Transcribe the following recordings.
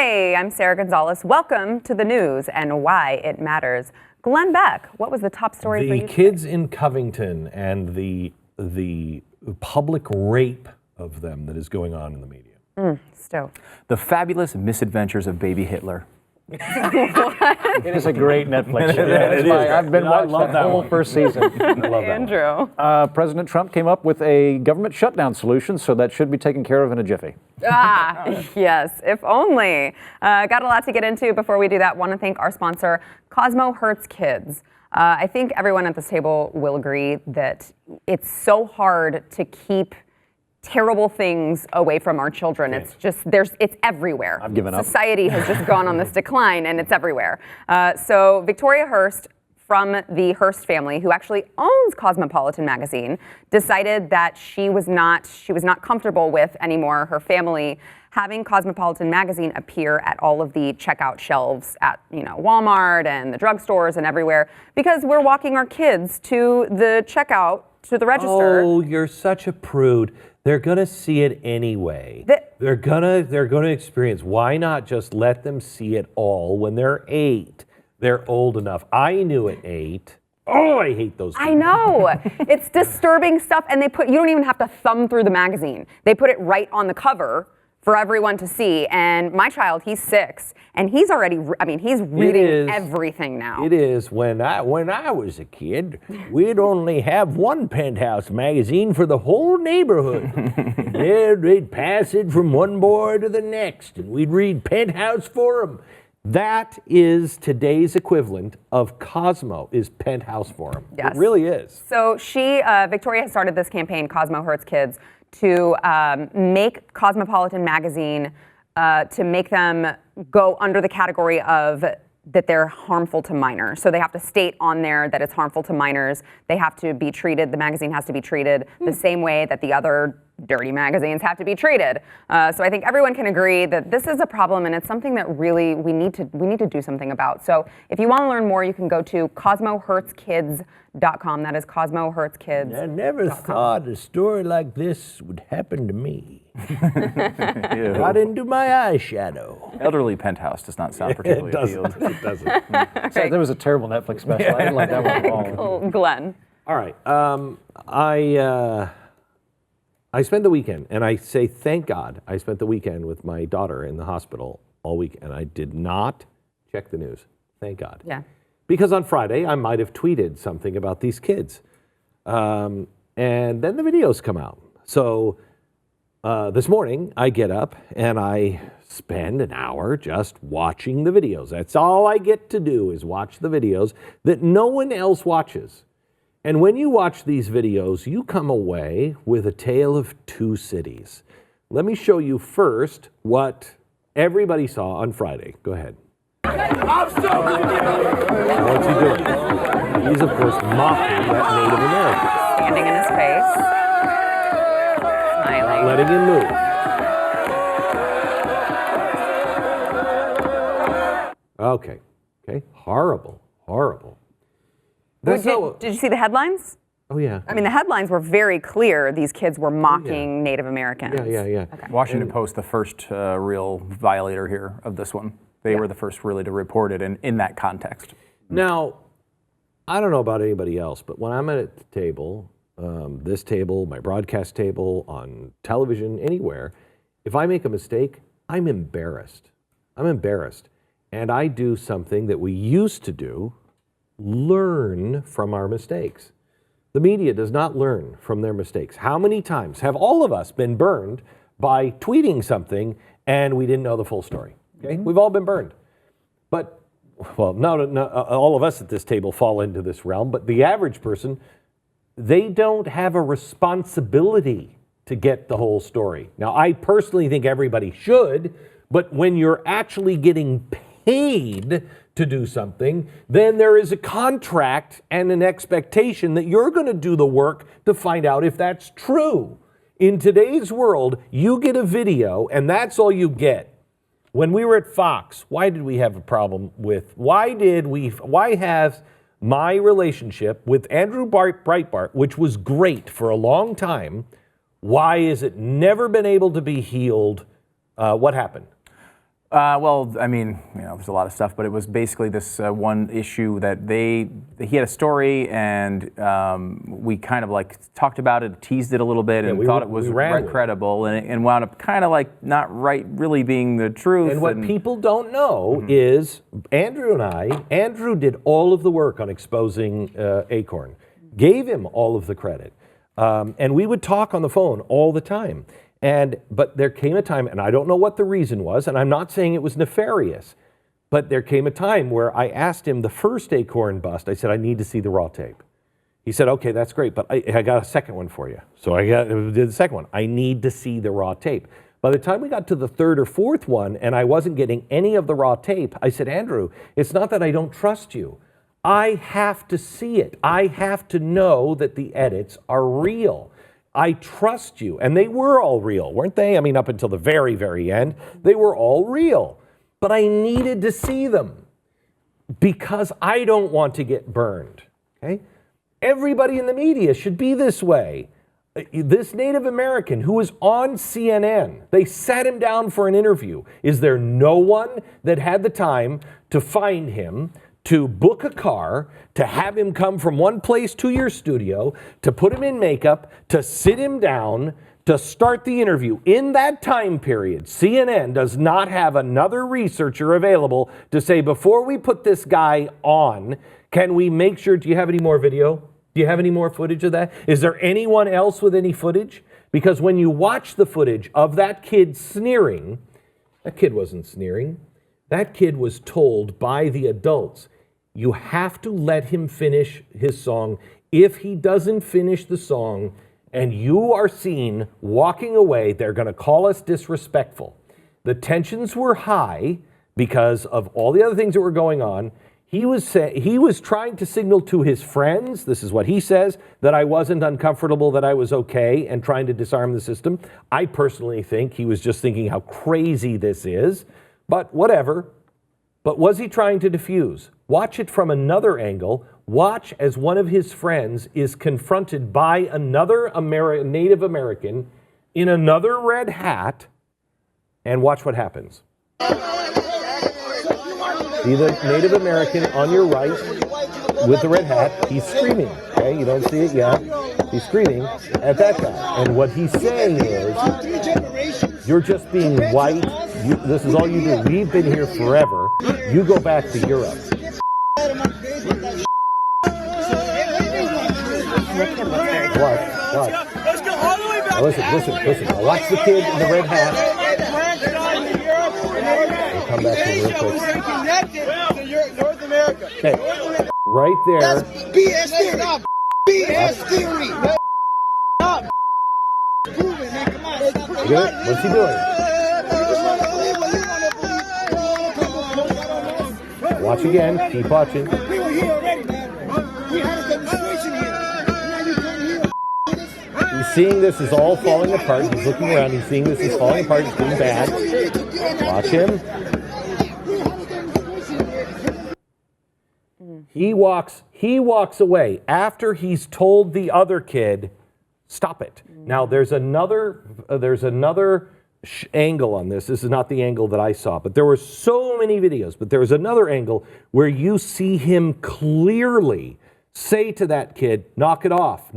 Hey, I'm Sarah Gonzalez. Welcome to the news and why it matters. Glenn Beck, what was the top story for you The kids today? in Covington and the public rape of them that is going on in the media. Stowe. The Fabulous Misadventures of Baby Hitler. It is a great Netflix show. It is. I've been I watching love that that whole one. first season. I love that one. Andrew. President Trump came up with a government shutdown solution, so that should be taken care of in a jiffy. Yes, if only. Got a lot to get into. Before we do that, want to thank our sponsor, Cosmo Hurts Kids. I think everyone at this table will agree that it's so hard to keep terrible things away from our children. It's just, it's everywhere. I've given up. Society has just gone on this decline and it's everywhere. So Victoria Hearst from the Hearst family, who actually owns Cosmopolitan magazine, decided that she was not comfortable with anymore her family having Cosmopolitan magazine appear at all of the checkout shelves at Walmart and the drugstores and everywhere, because we're walking our kids to the checkout, to the register. Oh, you're such a prude. They're gonna see it anyway. They're gonna experience. Why not just let them see it all when they're 8? They're old enough. I knew at 8. Oh, I hate those people. I know. It's disturbing stuff, and you don't even have to thumb through the magazine. They put it right on the cover for everyone to see. And my child, he's 6, and he's already, he's reading everything now. It is. When I was a kid, we'd only have one Penthouse magazine for the whole neighborhood. They'd pass it from one boy to the next, and we'd read Penthouse Forum. That is today's equivalent of Cosmo, is Penthouse Forum. Yes. It really is. So Victoria has started this campaign, Cosmo Hurts Kids, to make Cosmopolitan magazine, to make them go under the category of that they're harmful to minors. So they have to state on there that it's harmful to minors. They have to be treated, the magazine has to be treated the same way that the other dirty magazines have to be treated. So I think everyone can agree that this is a problem, and it's something that really we need to do something about. So if you want to learn more, you can go to CosmoHurtsKids.com. That is CosmoHurtsKids. I never thought a story like this would happen to me. Got into my eyeshadow. Elderly Penthouse does not sound particularly appealed. It doesn't. So there was a terrible Netflix special. I didn't like that one at all. Oh, Glenn. All right. I spent the weekend, and I say thank God I spent the weekend with my daughter in the hospital all week, and I did not check the news. Thank God. Yeah. Because on Friday, I might have tweeted something about these kids. And then the videos come out. So this morning, I get up and I spend an hour just watching the videos. That's all I get to do is watch the videos that no one else watches. And when you watch these videos, you come away with a tale of two cities. Let me show you first what everybody saw on Friday. Go ahead. What's he doing? He's, of course, mocking that Native American. Standing in his face. Smiling. Letting him move. Okay. Horrible. That's Did you see the headlines? Oh, yeah. I mean, the headlines were very clear. These kids were mocking Native Americans. Yeah. Okay. Washington Post, the first real violator here of this one. They were the first really to report it in that context. Now, I don't know about anybody else, but when I'm at the table, this table, my broadcast table, on television, anywhere, if I make a mistake, I'm embarrassed. And I do something that we used to do, learn from our mistakes. The media does not learn from their mistakes. How many times have all of us been burned by tweeting something and we didn't know the full story? Okay? We've all been burned. But, well, not all of us at this table fall into this realm, but the average person, they don't have a responsibility to get the whole story. Now, I personally think everybody should, but when you're actually getting paid to do something, then there is a contract and an expectation that you're going to do the work to find out if that's true. In today's world, you get a video and that's all you get. When we were at Fox, why did we have a problem with, why has my relationship with Andrew Breitbart, which was great for a long time, why is it never been able to be healed? What happened? Well, I mean, there's a lot of stuff, but it was basically this one issue that he had a story, and we kind of like talked about it, teased it a little bit, and thought it was credible, and wound up kind of like not really being the truth. And what people don't know is Andrew did all of the work on exposing Acorn, gave him all of the credit, and we would talk on the phone all the time. But there came a time, and I don't know what the reason was, and I'm not saying it was nefarious, but there came a time where I asked him the first Acorn bust, I said, I need to see the raw tape. He said, okay, that's great, but I got a second one for you. So I did the second one. I need to see the raw tape. By the time we got to the third or fourth one, and I wasn't getting any of the raw tape, I said, Andrew, it's not that I don't trust you. I have to see it. I have to know that the edits are real. I trust you. And they were all real, weren't they? I mean, up until the very, very end, they were all real. But I needed to see them because I don't want to get burned. Okay? Everybody in the media should be this way. This Native American who was on CNN, they sat him down for an interview. Is there no one that had the time to find him, to book a car, to have him come from one place to your studio, to put him in makeup, to sit him down, to start the interview? In that time period, CNN does not have another researcher available to say, before we put this guy on, can we make sure, do you have any more video? Do you have any more footage of that? Is there anyone else with any footage? Because when you watch the footage of that kid sneering, that kid wasn't sneering. That kid was told by the adults, you have to let him finish his song. If he doesn't finish the song and you are seen walking away, they're going to call us disrespectful. The tensions were high because of all the other things that were going on. He was trying to signal to his friends, this is what he says, that I wasn't uncomfortable, that I was okay, and trying to disarm the system. I personally think he was just thinking how crazy this is, but whatever. But was he trying to diffuse? Watch it from another angle. Watch as one of his friends is confronted by another Native American in another red hat, and watch what happens. See the Native American on your right with the red hat. He's screaming, okay? You don't see it yet. He's screaming at that guy. And what he's saying is, you're just being white. This is all you do. We've been here forever. You go back to Europe. Watch. Now listen. Now watch the kid in the red hat. We'll come back to real quick. North America. Okay, right there. That's BS theory. BS theory. Stop. Prove it, man. Come on. Good. What's he doing? Watch again. Keep watching. We were here already, man. We had a demonstration here. Now you come here. He's seeing this is all falling apart. He's looking around. He's seeing this is falling apart. It's getting bad. Watch him. He walks away after he's told the other kid, stop it. Now there's another angle on this. This is not the angle that I saw, but there were so many videos, but there was another angle where you see him clearly say to that kid, knock it off.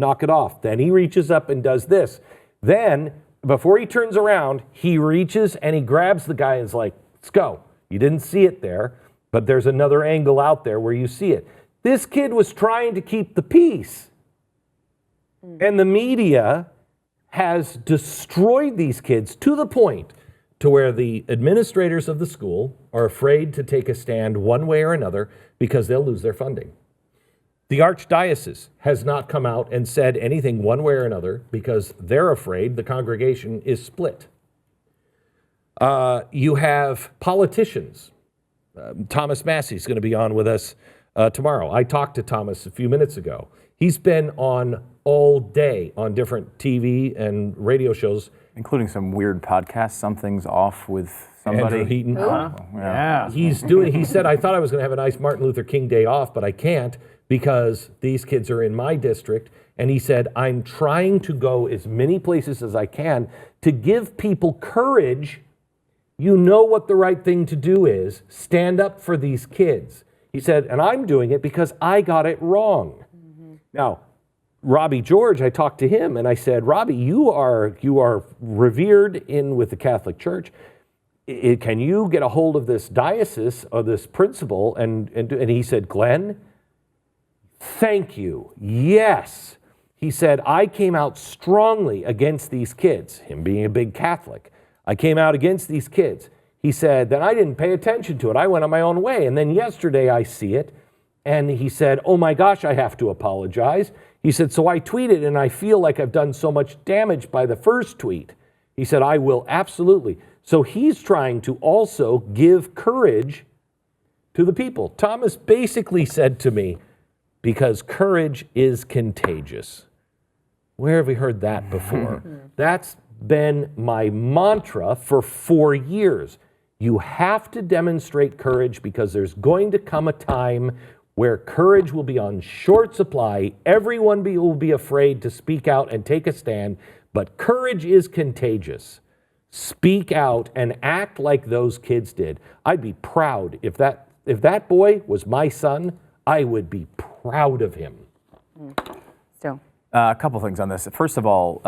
Then he reaches up and does this. Then, before he turns around, he reaches and he grabs the guy and is like, let's go. You didn't see it there, but there's another angle out there where you see it. This kid was trying to keep the peace. And the media has destroyed these kids to the point to where the administrators of the school are afraid to take a stand one way or another because they'll lose their funding. The archdiocese has not come out and said anything one way or another because they're afraid the congregation is split. You have politicians. Thomas Massey's going to be on with us tomorrow. I talked to Thomas a few minutes ago. He's been on all day on different TV and radio shows. Including some weird podcasts. Something's off with somebody. Andrew Heaton. Yeah. He said, I thought I was going to have a nice Martin Luther King Day off, but I can't because these kids are in my district. And he said, I'm trying to go as many places as I can to give people courage. you know what the right thing to do is. Stand up for these kids. He said, and I'm doing it because I got it wrong. Now, Robbie George, I talked to him and I said, Robbie, you are revered with the Catholic Church. Can you get a hold of this diocese or this principal? And he said, Glenn, thank you. Yes. He said, I came out strongly against these kids, him being a big Catholic. I came out against these kids. He said, then I didn't pay attention to it. I went on my own way. And then yesterday I see it. And he said, oh my gosh, I have to apologize. He said, so I tweeted and I feel like I've done so much damage by the first tweet. He said, I will absolutely. So he's trying to also give courage to the people. Thomas basically said to me, because courage is contagious. Where have we heard that before? That's been my mantra for 4 years. You have to demonstrate courage because there's going to come a time where courage will be on short supply. Everyone will be afraid to speak out and take a stand, but courage is contagious. Speak out and act like those kids did. I'd be proud if that boy was my son. I would be proud of him. Still. A couple things on this. First of all,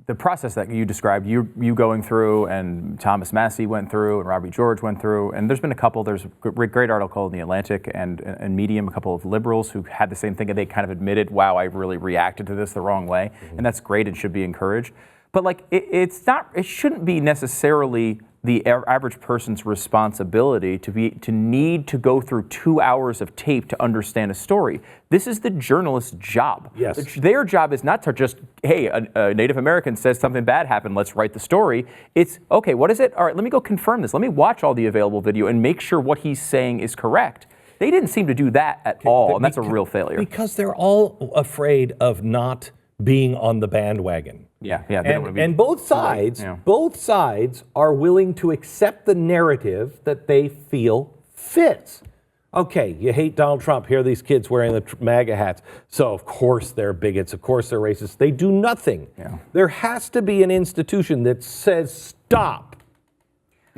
the process that you described, you going through, and Thomas Massey went through, and Robbie George went through, and there's been a couple. There's a great article in The Atlantic and Medium, a couple of liberals who had the same thing, and they kind of admitted, wow, I really reacted to this the wrong way, and that's great and should be encouraged. But like, it shouldn't be necessarily the average person's responsibility to need to go through 2 hours of tape to understand a story. This is the journalist's job. Yes. Their job is not to just, hey, a Native American says something bad happened, let's write the story. It's, okay, what is it? All right, let me go confirm this. Let me watch all the available video and make sure what he's saying is correct. They didn't seem to do that at all, and that's a real failure. Because they're all afraid of not being on the bandwagon. Yeah. And both sides are willing to accept the narrative that they feel fits. Okay, you hate Donald Trump. Here are these kids wearing the MAGA hats. So of course they're bigots. Of course they're racist. They do nothing. Yeah. There has to be an institution that says, stop.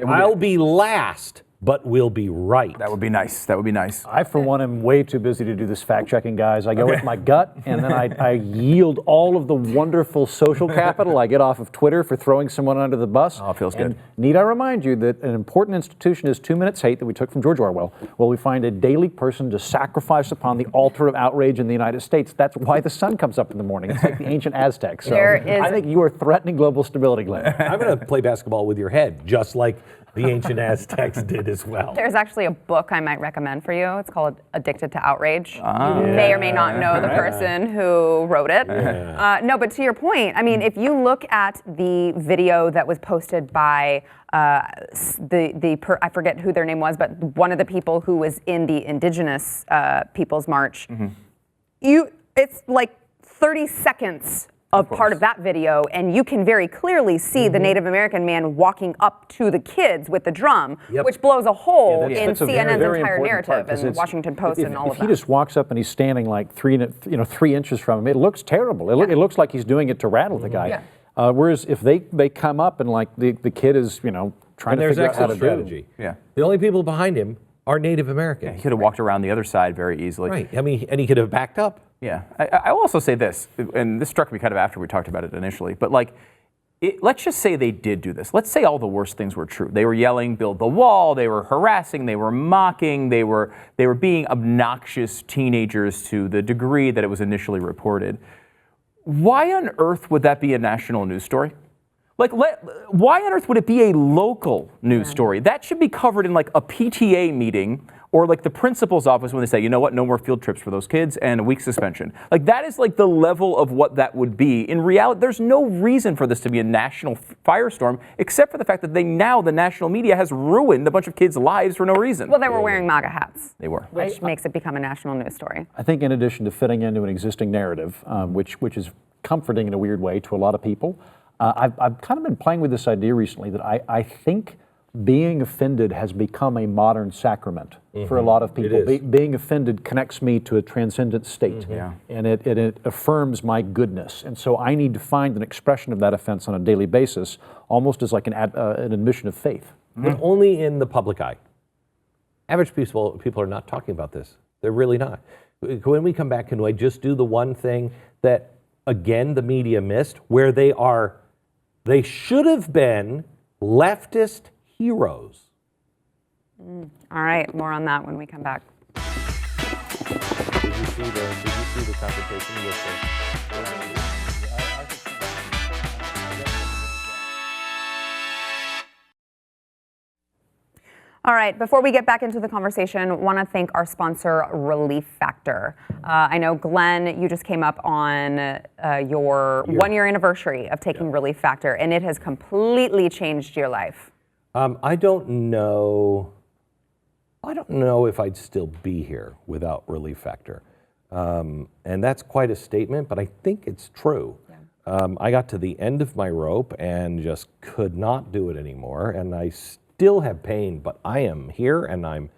I'll be last, but we'll be right. That would be nice. That would be nice. I, for one, am way too busy to do this fact-checking, guys. I go with my gut, and then I yield all of the wonderful social capital I get off of Twitter for throwing someone under the bus. Oh, it feels good. Need I remind you that an important institution is 2 Minutes Hate that we took from George Orwell. Well, we find a daily person to sacrifice upon the altar of outrage in the United States. That's why the sun comes up in the morning. It's like the ancient Aztecs. So I think you are threatening global stability, Glenn. I'm going to play basketball with your head, just like the ancient Aztecs did as well. There's actually a book I might recommend for you. It's called Addicted to Outrage. You may or may not know the person who wrote it. No, but to your point, I mean, if you look at the video that was posted by I forget who their name was, but one of the people who was in the Indigenous Peoples March, it's like 30 seconds of part of that video, and you can very clearly see the Native American man walking up to the kids with the drum, which blows a hole in CNN's entire narrative and the Washington Post and all of that. If he just walks up and he's standing like 3 inches from him, it looks terrible. It looks like he's doing it to rattle the guy. Whereas if they come up and like the kid is trying to figure out how to strategy. Yeah. The only people behind him are Native Americans. Yeah, he could have walked around the other side very easily. Right. I mean, and he could have backed up. Yeah. I will also say this, and this struck me kind of after we talked about it initially, but like, let's just say they did do this. Let's say all the worst things were true. They were yelling, build the wall, they were harassing, they were mocking, they were being obnoxious teenagers to the degree that it was initially reported. Why on earth would that be a national news story? Like, why on earth would it be a local news story? That should be covered in like a PTA meeting or like the principal's office when they say, you know what, no more field trips for those kids and a week suspension. Like that is like the level of what that would be. In reality, there's no reason for this to be a national firestorm except for the fact that the national media has ruined a bunch of kids' lives for no reason. Well, they were wearing MAGA hats. They were. Which makes it become a national news story. I think in addition to fitting into an existing narrative, which is comforting in a weird way to a lot of people, I've kind of been playing with this idea recently that I think being offended has become a modern sacrament for a lot of people. It is. Being offended connects me to a transcendent state, and it affirms my goodness. And so I need to find an expression of that offense on a daily basis, almost as like an admission of faith. But only in the public eye. Average people are not talking about this. They're really not. When we come back, can I just do the one thing that, again, the media missed, where they should have been leftist heroes. All right, more on that when we come back. Did you see the confrontation with the... All right, before we get back into the conversation, want to thank our sponsor, Relief Factor. I know, Glenn, you just came up on your one-year anniversary of taking Relief Factor, and it has completely changed your life. I don't know if I'd still be here without Relief Factor. And that's quite a statement, but I think it's true. Yeah. I got to the end of my rope and just could not do it anymore, and I still have pain, but I am here, and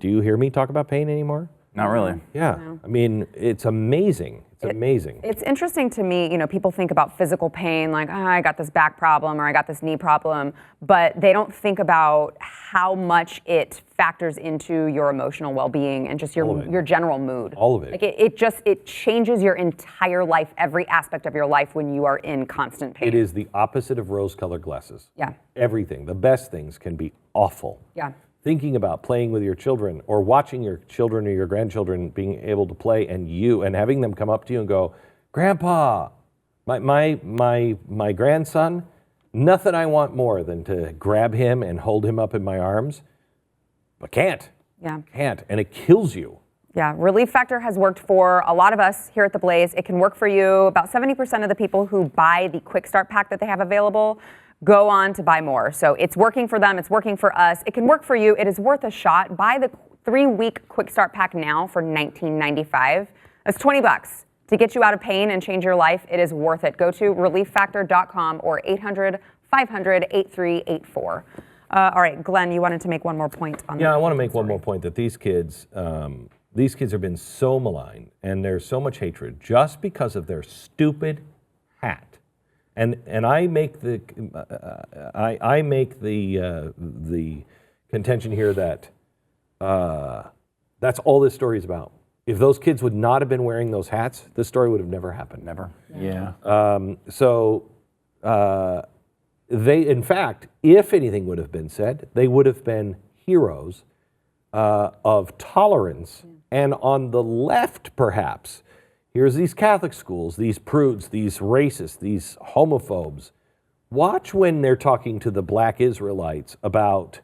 do you hear me talk about pain anymore? Not really. Yeah, no. I mean, it's amazing. It's amazing. It's interesting to me, people think about physical pain, like, I got this back problem or I got this knee problem, but they don't think about how much it factors into your emotional well-being and just your general mood. All of it. Like it changes your entire life, every aspect of your life when you are in constant pain. It is the opposite of rose-colored glasses. Yeah. Everything, the best things can be awful. Yeah. Thinking about playing with your children or watching your children or your grandchildren being able to play and having them come up to you and go, Grandpa, my grandson, nothing I want more than to grab him and hold him up in my arms, but can't. Yeah. Can't, and it kills you. Yeah, Relief Factor has worked for a lot of us here at The Blaze. It can work for you. About 70% of the people who buy the Quick Start Pack that they have available go on to buy more. So it's working for them. It's working for us. It can work for you. It is worth a shot. Buy the 3-week Quick Start Pack now for $19.95. That's $20 to get you out of pain and change your life. It is worth it. Go to relieffactor.com or 800-500-8384. All right, Glenn, you wanted to make one more point on that. Yeah, I want to make one more point that these kids have been so maligned and there's so much hatred just because of their stupid hat. And I make the contention here that that's all this story is about. If those kids would not have been wearing those hats, this story would have never happened. Never. Yeah. They, in fact, if anything would have been said, they would have been heroes of tolerance. And on the left, perhaps, here's these Catholic schools, these prudes, these racists, these homophobes. Watch when they're talking to the black Israelites about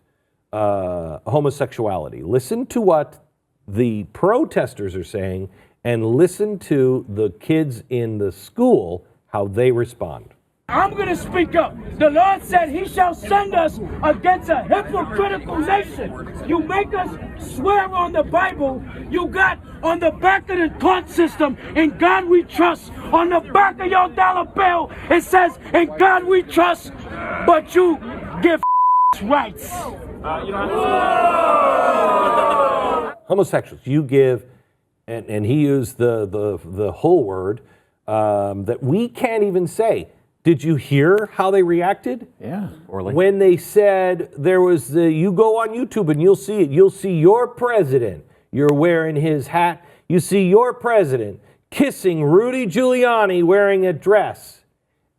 homosexuality. Listen to what the protesters are saying and listen to the kids in the school, how they respond. I'm going to speak up. The Lord said he shall send us against a hypocritical nation. You make us swear on the Bible. You got on the back of the court system, in God we trust. On the back of your dollar bill, it says, in God we trust, but you give rights. Homosexuals, you give, and he used the whole word that we can't even say. Did you hear how they reacted? Yeah. When they said there was you go on YouTube and you'll see it. You'll see your president. You're wearing his hat. You see your president kissing Rudy Giuliani wearing a dress.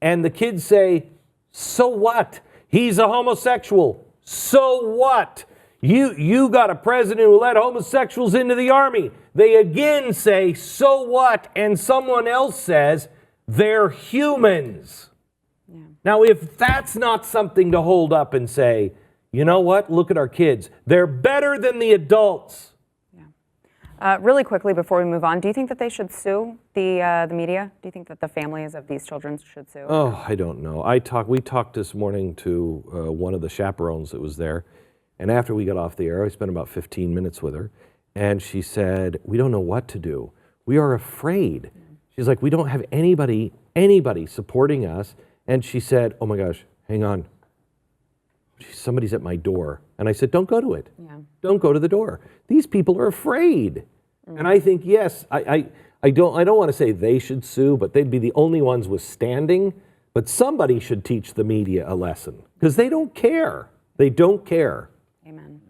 And the kids say, so what? He's a homosexual. So what? You got a president who let homosexuals into the army. They again say, so what? And someone else says, they're humans. Yeah. Now, if that's not something to hold up and say, you know what? Look at our kids. They're better than the adults. Yeah. Really quickly before we move on, do you think that they should sue the media? Do you think that the families of these children should sue? Oh, I don't know. We talked this morning to one of the chaperones that was there, and after we got off the air, I spent about 15 minutes with her, and she said, we don't know what to do. We are afraid. She's like, we don't have anybody supporting us. And she said, oh my gosh, hang on. somebody's at my door. And I said, don't go to it. Yeah. Don't go to the door. These people are afraid. And I think, yes, I don't want to say they should sue, but they'd be the only ones withstanding. But somebody should teach the media a lesson because they don't care. They don't care. Amen.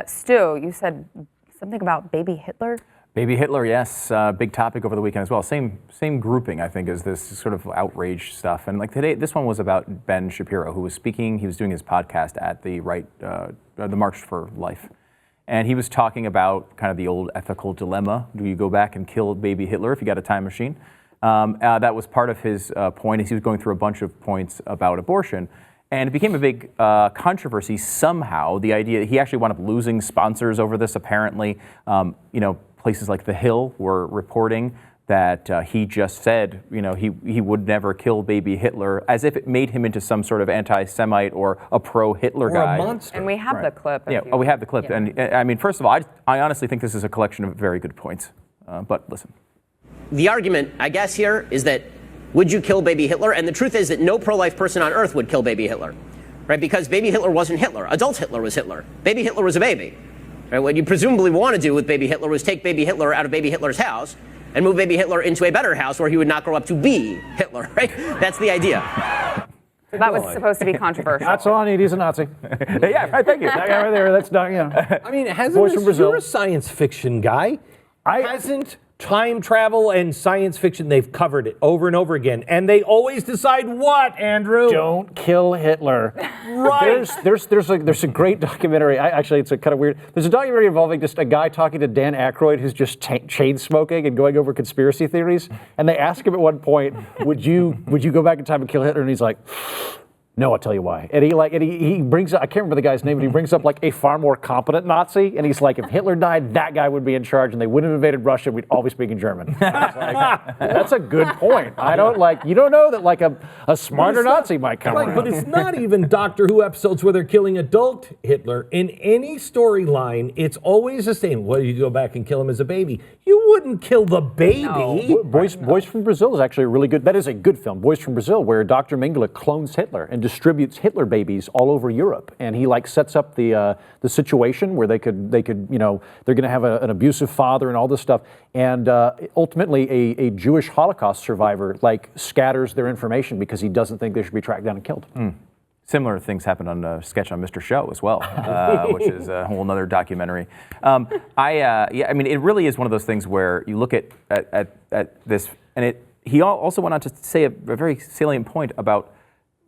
Stu, you said something about baby Hitler? Baby Hitler, yes, big topic over the weekend as well. Same grouping, I think, as this sort of outrage stuff. And like today, this one was about Ben Shapiro, who was speaking. He was doing his podcast at the March for Life, and he was talking about kind of the old ethical dilemma: do you go back and kill baby Hitler if you got a time machine? That was part of his point. As he was going through a bunch of points about abortion. And it became a big controversy somehow. The idea, he actually wound up losing sponsors over this, apparently. Places like The Hill were reporting that he just said, he would never kill baby Hitler, as if it made him into some sort of anti-Semite or a pro-Hitler guy. Or a monster. And we have the clip. Yeah, we have the clip. Yeah. And I mean, first of all, I honestly think this is a collection of very good points. But listen. The argument, I guess, here is that would you kill baby Hitler? And the truth is that no pro-life person on earth would kill baby Hitler, right? Because baby Hitler wasn't Hitler. Adult Hitler was Hitler. Baby Hitler was a baby. Right? What you presumably want to do with baby Hitler was take baby Hitler out of baby Hitler's house and move baby Hitler into a better house where he would not grow up to be Hitler, right? That's the idea. So that was supposed to be controversial. That's all I need. He's a Nazi. Yeah, right, thank you. That guy right there, that's not, I mean, Voice from Brazil. You're a science fiction guy. Hasn't time travel and science fiction, they've covered it over and over again. And they always decide what, Andrew? Don't kill Hitler. Right. There's a great documentary. Actually, it's a kind of weird. There's a documentary involving just a guy talking to Dan Aykroyd who's just chain smoking and going over conspiracy theories. And they ask him at one point, would you go back in time and kill Hitler? And he's like, no, I'll tell you why. And he brings up, I can't remember the guy's name, but he brings up like a far more competent Nazi. And he's like, if Hitler died, that guy would be in charge and they wouldn't have invaded Russia. We'd all be speaking German. That's a good point. You don't know that like a smarter Nazi might come around. But it's not even Doctor Who episodes where they're killing adult Hitler. In any storyline, it's always the same. Well, you go back and kill him as a baby. You wouldn't kill the baby. No. Boys from Brazil is actually a really good, that is a good film, Boys from Brazil, where Dr. Mengele clones Hitler and distributes Hitler babies all over Europe. And he like sets up the situation where they could they're going to have an abusive father and all this stuff. And ultimately a Jewish Holocaust survivor like scatters their information because he doesn't think they should be tracked down and killed. Similar things happened on a sketch on Mr. Show as well, which is a whole other documentary. I mean, it really is one of those things where you look at this, and he also went on to say a very salient point about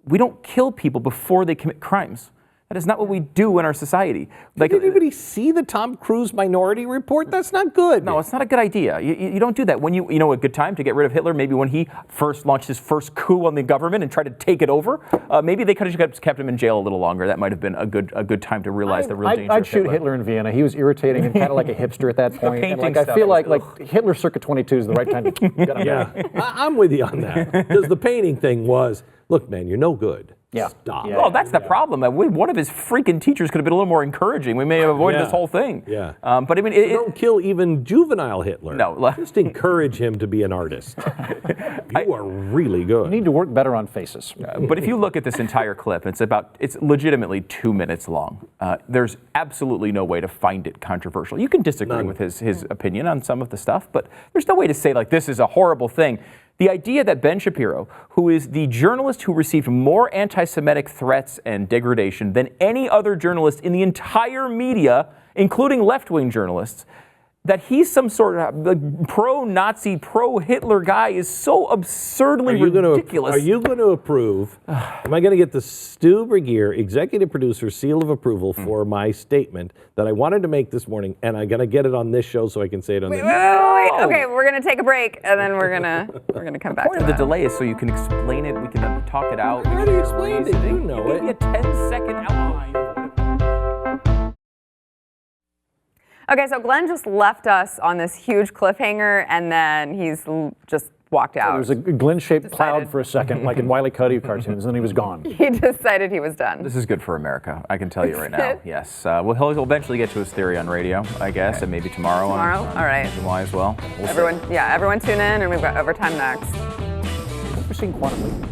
we don't kill people before they commit crimes. That is not what we do in our society. Did anybody see the Tom Cruise Minority Report? That's not good. No, it's not a good idea. You don't do that. When you know a good time to get rid of Hitler, maybe when he first launched his first coup on the government and tried to take it over, maybe they could have just kept him in jail a little longer. That might have been a good time to realize the real danger I'd of shoot Hitler in Vienna. He was irritating and kind of like a hipster at that point. And like, I feel like Hitler circa 22 is the right time to get him. Yeah, I'm with you on that. Because the painting thing was, look, man, you're no good. Yeah. Stop. Well, that's the problem. One of his freaking teachers could have been a little more encouraging. We may have avoided this whole thing. Yeah. But I mean, don't kill even juvenile Hitler. No. Just encourage him to be an artist. You are really good. You need to work better on faces. But if you look at this entire clip, it's legitimately 2 minutes long. There's absolutely no way to find it controversial. You can disagree with his opinion on some of the stuff, but there's no way to say like this is a horrible thing. The idea that Ben Shapiro, who is the journalist who received more anti-Semitic threats and degradation than any other journalist in the entire media, including left-wing journalists, that he's some sort of pro-Nazi, pro-Hitler guy is so absurdly ridiculous. Are you going to approve? Am I going to get the Stu Bergier, executive producer, seal of approval for my statement that I wanted to make this morning, and I'm going to get it on this show so I can say it on this show? Wait. Okay, we're going to take a break, and then we're gonna come back. Part of the delay is so you can explain it. We can talk it out. How do you explain it? You know it. Give me a 10-second outline. Okay, so Glenn just left us on this huge cliffhanger, and then he's just walked out. There was a Glen-shaped cloud for a second, like in Wile E. Coyote cartoons, and then he was gone. He decided he was done. This is good for America, I can tell you right now. Yes. Well, he'll eventually get to his theory on radio, I guess, and maybe tomorrow. All right. Why as well. Everyone tune in, and we've got overtime next. We're seeing Quantum Leap.